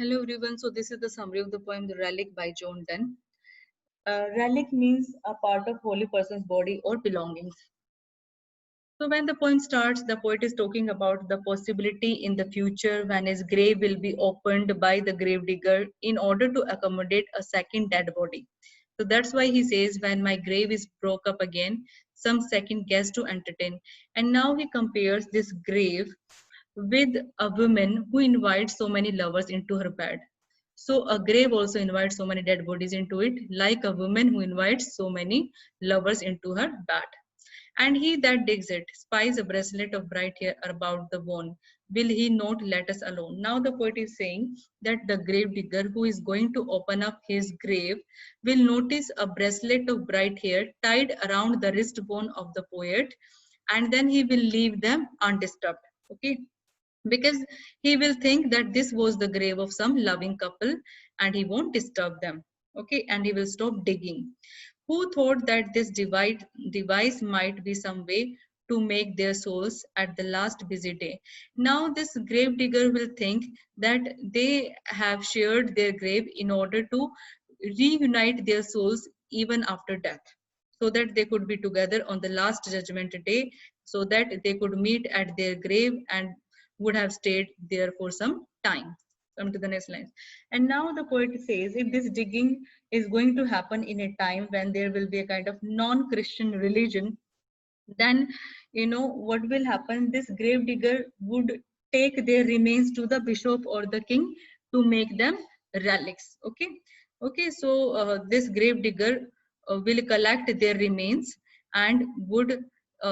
Hello everyone. So this is the summary of the poem The Relic by John Donne. Relic means a part of holy person's body or belongings. So when the poem starts, the poet is talking about the possibility in the future when his grave will be opened by the grave digger in order to accommodate a second dead body. So that's why he says, when my grave is broke up again, some second guest to entertain. And now he compares this grave with a woman who invites so many lovers into her bed. So a grave also invites so many dead bodies into it, like a woman who invites so many lovers into her bed. And he that digs it spies a bracelet of bright hair about the bone. Will he not let us alone? Now the poet is saying that the grave digger who is going to open up his grave will notice a bracelet of bright hair tied around the wrist bone of the poet, and then he will leave them undisturbed. Okay, because he will think that this was the grave of some loving couple and he won't disturb them. Okay, and he will stop digging. Who thought that this device might be some way to make their souls at the last busy day? Now this grave digger will think that they have shared their grave in order to reunite their souls even after death, so that they could be together on the last judgment day, so that they could meet at their grave and would have stayed there for some time. Come to the next line. And now the poet says, if this digging is going to happen in a time when there will be a kind of non-Christian religion, then what will happen? This grave digger would take their remains to the bishop or the king to make them relics. Okay, okay. So this grave digger will collect their remains and would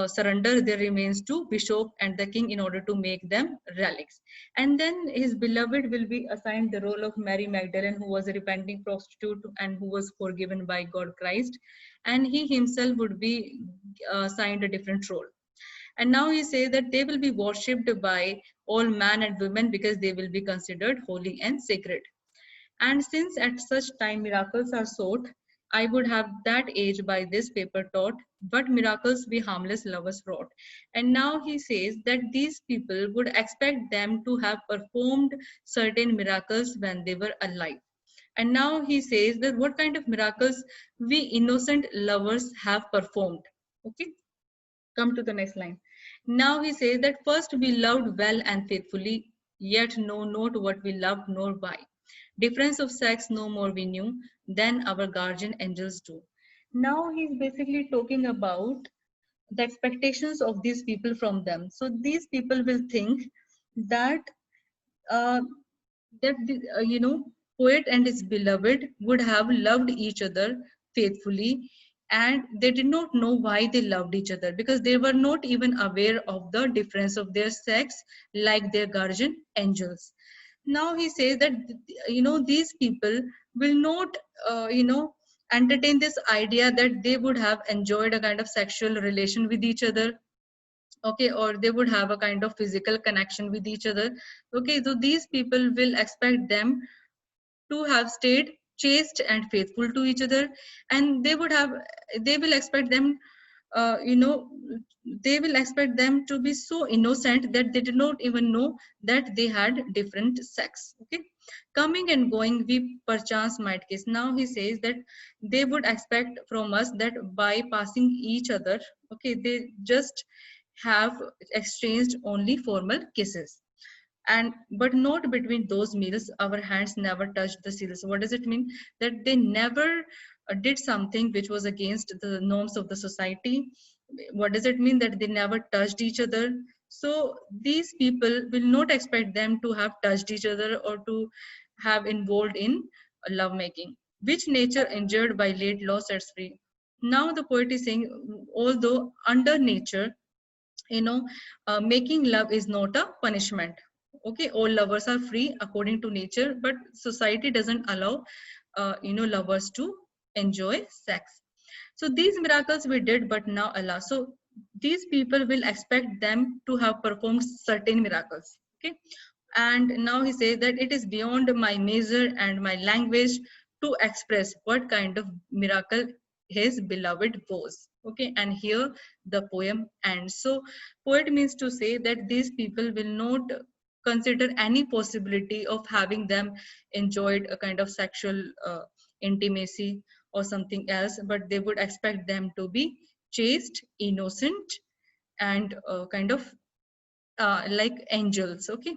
surrender their remains to bishop and the king in order to make them relics. And then his beloved will be assigned the role of Mary Magdalene, who was a repenting prostitute and who was forgiven by God Christ, and he himself would be assigned a different role. And now he says that they will be worshipped by all men and women because they will be considered holy and sacred. And since at such time miracles are sought, I would have that age by this paper taught, but miracles we harmless lovers wrought. And now he says that these people would expect them to have performed certain miracles when they were alive. And now he says that what kind of miracles we innocent lovers have performed. Okay, come to the next line. Now he says that first we loved well and faithfully, yet know not what we loved nor why. Difference of sex no more we knew than our guardian angels do. Now he's basically talking about the expectations of these people from them. So these people will think that uh, poet and his beloved would have loved each other faithfully, and they did not know why they loved each other because they were not even aware of the difference of their sex like their guardian angels. Now he says that these people will not entertain this idea that they would have enjoyed a kind of sexual relation with each other, okay, or they would have a kind of physical connection with each other. Okay, so these people will expect them to have stayed chaste and faithful to each other, and they will expect them uh, you know they will expect them to be so innocent that they did not even know that they had different sex. Okay, coming and going we perchance might kiss. Now he says that they would expect from us that by passing each other, okay, they just have exchanged only formal kisses, and but not between those meals our hands never touched the seals. What does it mean? That they never did something which was against the norms of the society. What does it mean? That they never touched each other. So these people will not expect them to have touched each other or to have involved in love making, which nature injured by late law sets free. Now the poet is saying, although under nature, you know making love is not a punishment. Okay, all lovers are free according to nature, but society doesn't allow lovers to enjoy sex. So these miracles we did, but now Allah. So these people will expect them to have performed certain miracles. Okay, and now he says that it is beyond my measure and my language to express what kind of miracle his beloved was. Okay, and here the poem ends. So poet means to say that these people will not consider any possibility of having them enjoyed a kind of sexual intimacy or something else, but they would expect them to be chaste, innocent, and kind of like angels. Okay,